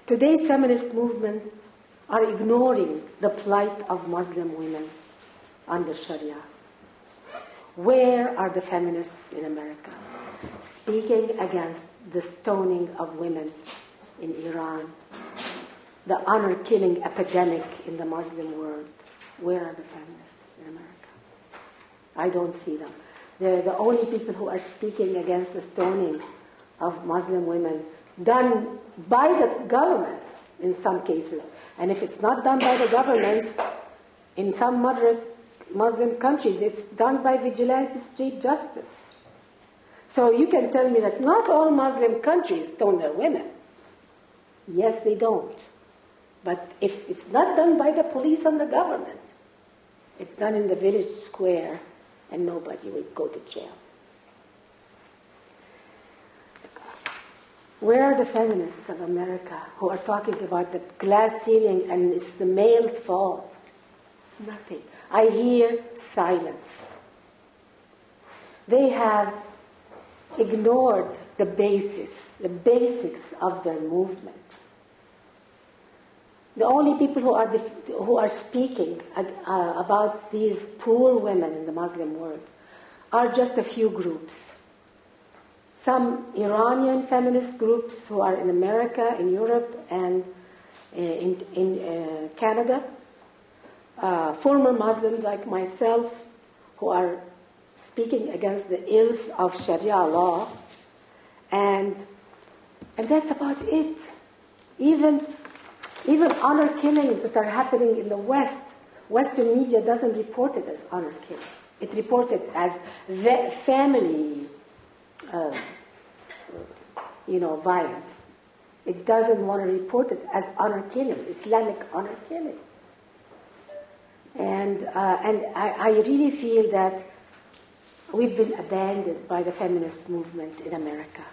Today's feminist movement are ignoring the plight of Muslim women under Sharia. Where are the feminists in America speaking against the stoning of women in Iran, the honor-killing epidemic in the Muslim world? Where are the feminists in America? I don't see them. They're the only people who are speaking against the stoning of Muslim women, done by the governments in some cases. And if it's not done by the governments, in some moderate Muslim countries, it's done by vigilante street justice. So you can tell me that not all Muslim countries stone their women. Yes, they don't. But if it's not done by the police and the government, it's done in the village square and nobody will go to jail. Where are the feminists of America who are talking about the glass ceiling and it's the male's fault? Nothing. I hear silence. They have ignored the basics of their movement. The only people who are speaking about these poor women in the Muslim world are just a few groups. Some Iranian feminist groups who are in America, in Europe, and in Canada. Former Muslims like myself who are speaking against the ills of Sharia law. And that's about it. Even honor killings that are happening in the West, Western media doesn't report it as honor killing. It reports it as family violence. It doesn't want to report it as honor killing, Islamic honor killing. And I really feel that we've been abandoned by the feminist movement in America.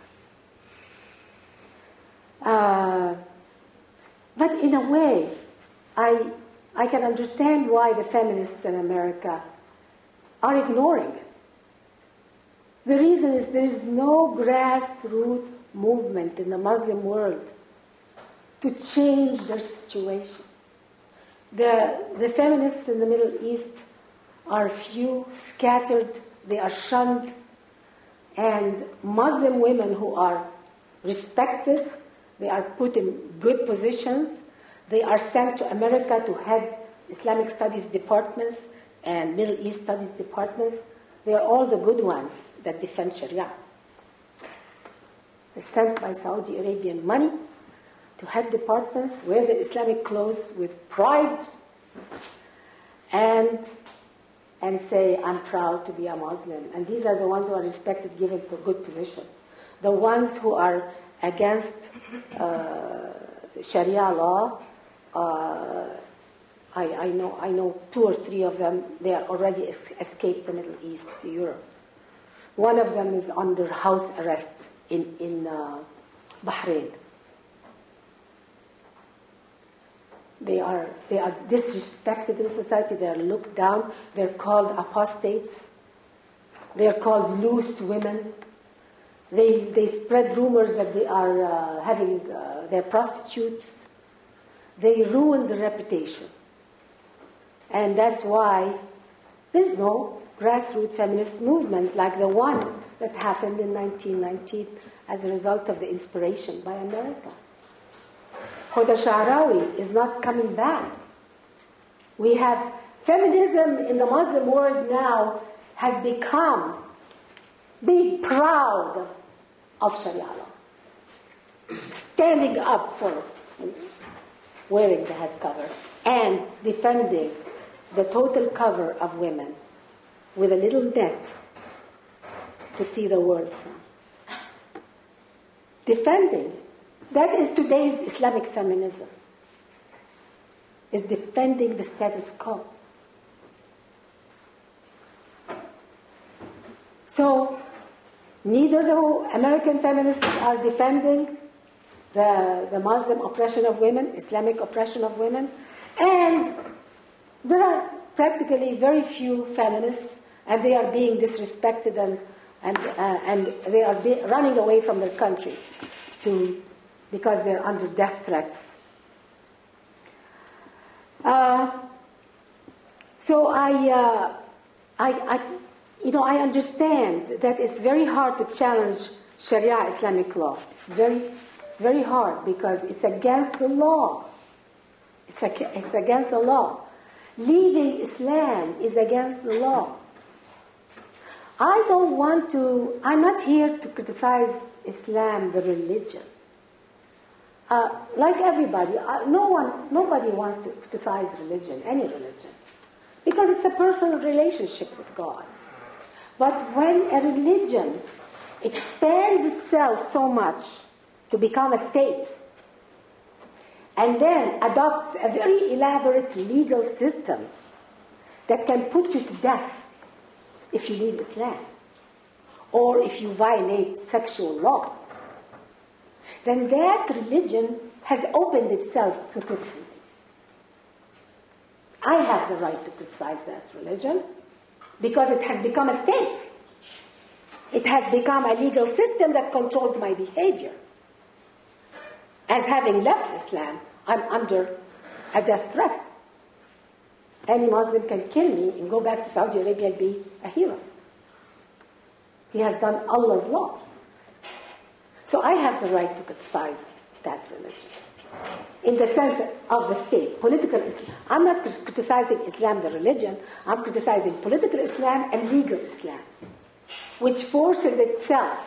But in a way, I can understand why the feminists in America are ignoring it. The reason is there is no grassroots movement in the Muslim world to change their situation. The feminists in the Middle East are few, scattered, they are shunned, and Muslim women who are respected, they are put in good positions, they are sent to America to head Islamic studies departments and Middle East studies departments. They are all the good ones that defend Sharia. They're sent by Saudi Arabian money to head departments, wear the Islamic clothes with pride, and say, I'm proud to be a Muslim. And these are the ones who are respected, given a good position. The ones who are against Sharia law, I know 2 or 3 of them, they are already escaped the Middle East to Europe. One of them is under house arrest in Bahrain. They are disrespected in society. They are looked down. They're called apostates. They are called loose women. They spread rumors that they are they're prostitutes. They ruin the reputation. And that's why there's no grassroots feminist movement like the one that happened in 1919 as a result of the inspiration by America. Huda Sha'rawi is not coming back. We have feminism in the Muslim world now has become be proud of Sharia law, standing up for wearing the head cover and defending the total cover of women with a little net to see the world from. Defending. That is today's Islamic feminism. Is defending the status quo. So, neither the American feminists are defending the Muslim oppression of women, Islamic oppression of women, and there are practically very few feminists, and they are being disrespected and they are running away from their country to because they're under death threats. So I understand that it's very hard to challenge Sharia Islamic law. It's very hard because it's against the law. It's against the law. Leaving Islam is against the law. I'm not here to criticize Islam, the religion. Like everybody, nobody wants to criticize religion, any religion, because it's a personal relationship with God. But when a religion expands itself so much to become a state, and then adopts a very elaborate legal system that can put you to death if you leave Islam, or if you violate sexual laws, then that religion has opened itself to criticism. I have the right to criticize that religion because it has become a state. It has become a legal system that controls my behavior. As having left Islam, I'm under a death threat. Any Muslim can kill me and go back to Saudi Arabia and be a hero. He has done Allah's law. So I have the right to criticize that religion in the sense of the state, political Islam. I'm not criticizing Islam, the religion. I'm criticizing political Islam and legal Islam, which forces itself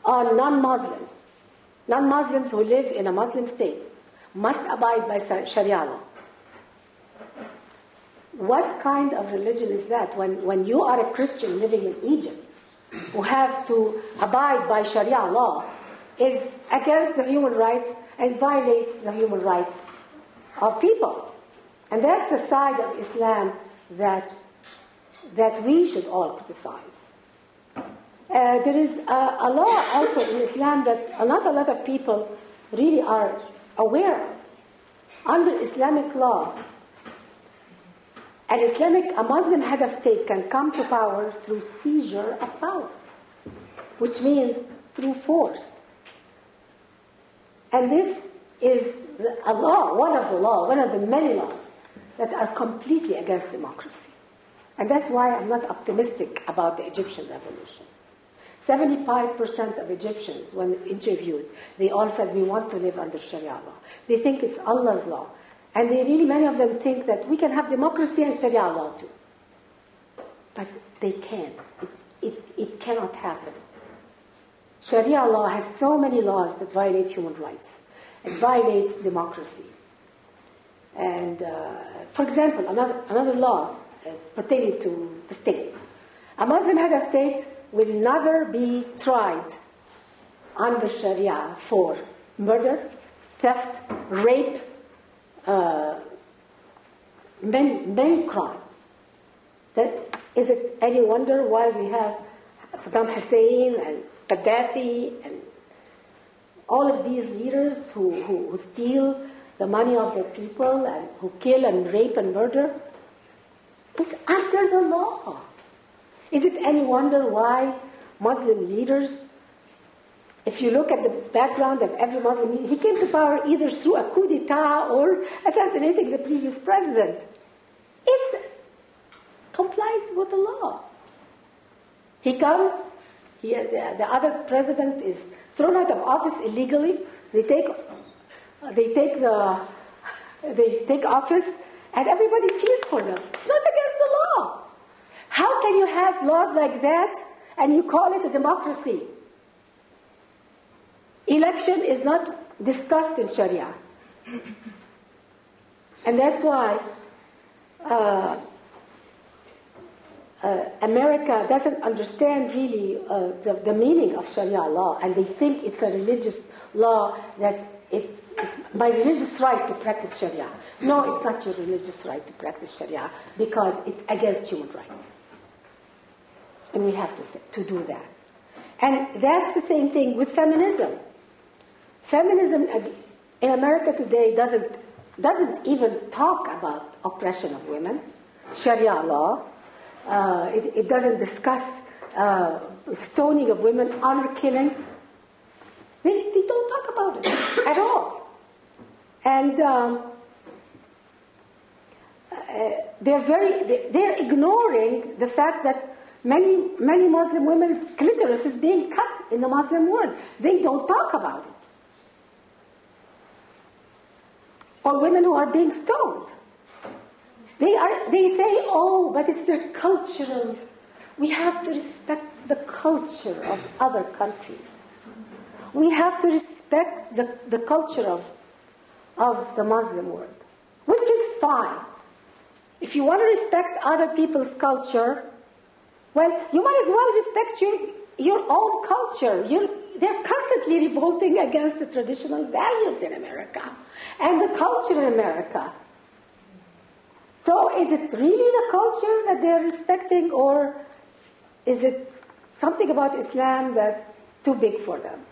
on non-Muslims. Non-Muslims who live in a Muslim state must abide by Sharia law. What kind of religion is that when you are a Christian living in Egypt who have to abide by Sharia law is against the human rights and violates the human rights of people? And that's the side of Islam that we should all criticize. There is a law also in Islam that not a lot of people really are aware of. Under Islamic law, a Muslim head of state can come to power through seizure of power, which means through force. And this is a law, one of the many laws that are completely against democracy. And that's why I'm not optimistic about the Egyptian revolution. 75% of Egyptians, when interviewed, they all said, we want to live under Sharia law. They think it's Allah's law. And many of them think that we can have democracy and Sharia law too. But they can't. It cannot happen. Sharia law has so many laws that violate human rights. It violates democracy. And, for example, another law pertaining to the state. A Muslim head of state will never be tried under Sharia for murder, theft, rape, many crimes. Is it any wonder why we have Saddam Hussein and Gaddafi and all of these leaders who steal the money of their people and who kill and rape and murder? It's under the law. Is it any wonder why Muslim leaders, if you look at the background of every Muslim leader, he came to power either through a coup d'etat or assassinating the previous president? It's complied with the law. He comes, the other president is thrown out of office illegally. They take office, and everybody cheers for them. It's not against the law. How can you have laws like that and you call it a democracy? Election is not discussed in Sharia. And that's why America doesn't understand really the meaning of Sharia law, and they think it's a religious law, that it's my religious right to practice Sharia. No, it's not your religious right to practice Sharia because it's against human rights. And we have to do that. And that's the same thing with feminism. Feminism in America today doesn't even talk about oppression of women, Sharia law. It doesn't discuss stoning of women, honor killing. They don't talk about it at all. And they're ignoring the fact that many Muslim women's clitoris is being cut in the Muslim world. They don't talk about it. Or women who are being stoned. They say, oh, but it's their cultural. We have to respect the culture of other countries. We have to respect the culture of the Muslim world, which is fine. If you want to respect other people's culture, well, you might as well respect your own culture. They're constantly revolting against the traditional values in America and the culture in America. So is it really the culture that they're respecting, or is it something about Islam that's too big for them?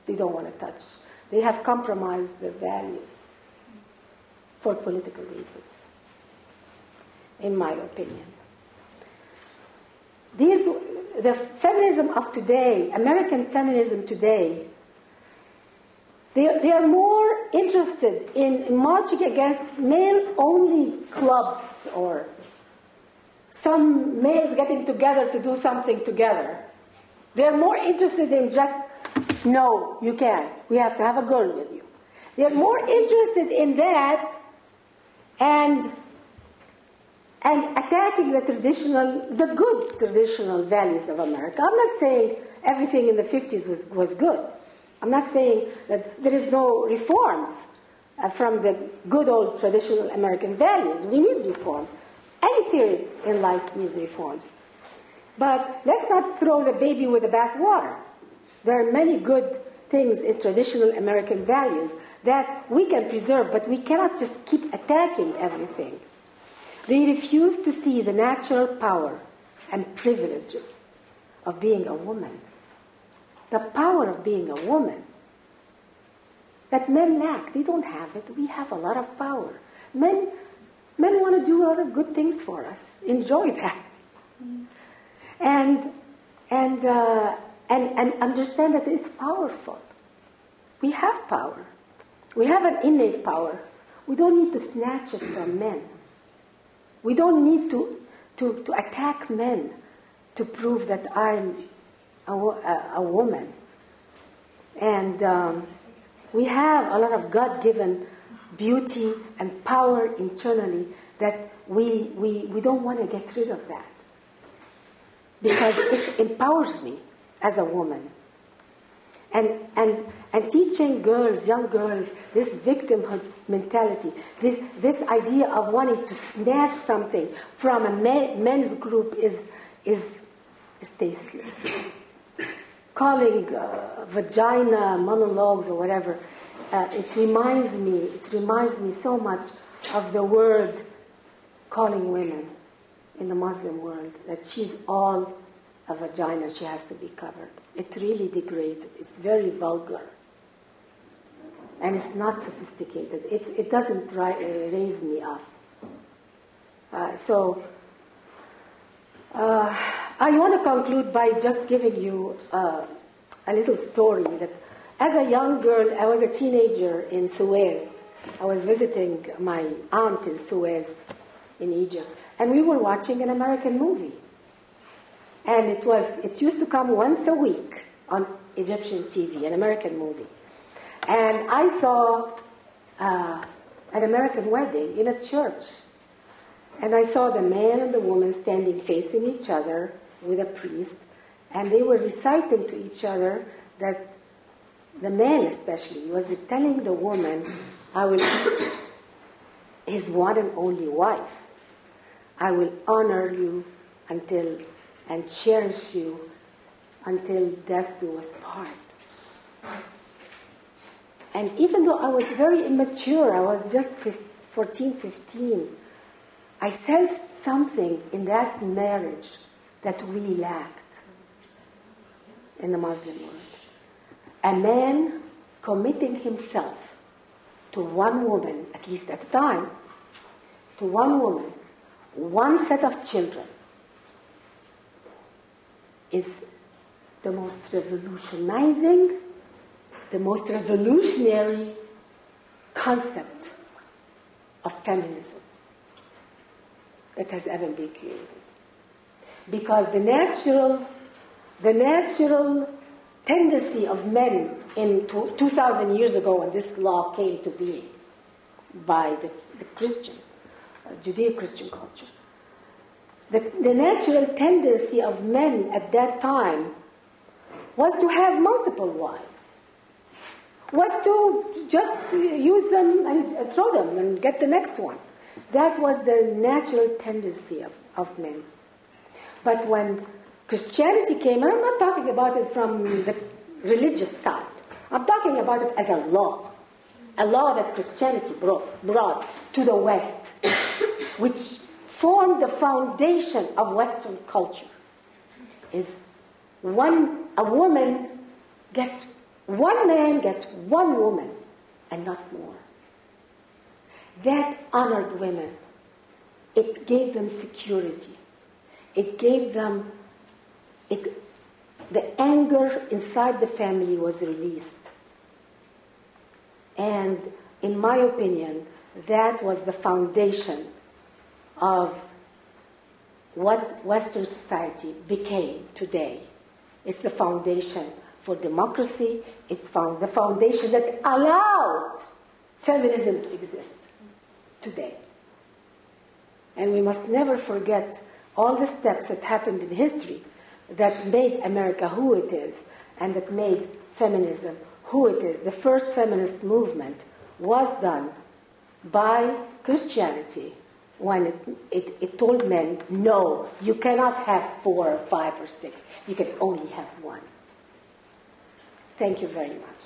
They don't want to touch. They have compromised their values for political reasons, in my opinion. The feminism of today, American feminism today, they are more interested in marching against male-only clubs or some males getting together to do something together. They're more interested in just, no, you can't. We have to have a girl with you. They're more interested in that and attacking the good traditional values of America. I'm not saying everything in the 50s was good. I'm not saying that there is no reforms from the good old traditional American values. We need reforms. Any period in life needs reforms. But let's not throw the baby with the bathwater. There are many good things in traditional American values that we can preserve, but we cannot just keep attacking everything. They refuse to see the natural power and privileges of being a woman. The power of being a woman that men lack. They don't have it. We have a lot of power. Men want to do other good things for us. Enjoy that. And understand that it's powerful. We have power. We have an innate power. We don't need to snatch it from men. We don't need to attack men to prove that I'm a woman. And we have a lot of God-given beauty and power internally that we don't want to get rid of that. Because it empowers me as a woman. And teaching girls, young girls, this victimhood mentality, this idea of wanting to snatch something from a men's group is tasteless. Calling vagina monologues or whatever, it reminds me so much of the word calling women in the Muslim world, that she's all a vagina, she has to be covered. It really degrades it. It's very vulgar. And it's not sophisticated. It doesn't raise me up. So I want to conclude by just giving you a little story that as a young girl, I was a teenager in Suez. I was visiting my aunt in Suez in Egypt. And we were watching an American movie. And it used to come once a week on Egyptian TV, an American movie. And I saw an American wedding in a church. And I saw the man and the woman standing facing each other with a priest. And they were reciting to each other that the man especially was telling the woman, his one and only wife, I will honor you and cherish you until death do us part. And even though I was very immature, I was just 14, 15, I sensed something in that marriage that we lacked in the Muslim world. A man committing himself to one woman, at least at the time, to one woman, one set of children, is the most revolutionizing the most revolutionary concept of feminism that has ever been created. Because the natural tendency of men in 2,000 years ago, when this law came to being by the Christian, Judeo-Christian culture, the natural tendency of men at that time was to have multiple wives, was to just use them and throw them and get the next one. That was the natural tendency of men. But when Christianity came, and I'm not talking about it from the religious side, I'm talking about it as a law that Christianity brought to the West, which formed the foundation of Western culture, is one man gets one woman and not more. That honored women. It gave them security. It gave them, the anger inside the family was released. And in my opinion, that was the foundation of what Western society became today. It's the foundation for democracy. It's the foundation that allowed feminism to exist today. And we must never forget all the steps that happened in history that made America who it is and that made feminism who it is. The first feminist movement was done by Christianity when it told men, no, you cannot have 4 or 5 or 6. You can only have one. Thank you very much.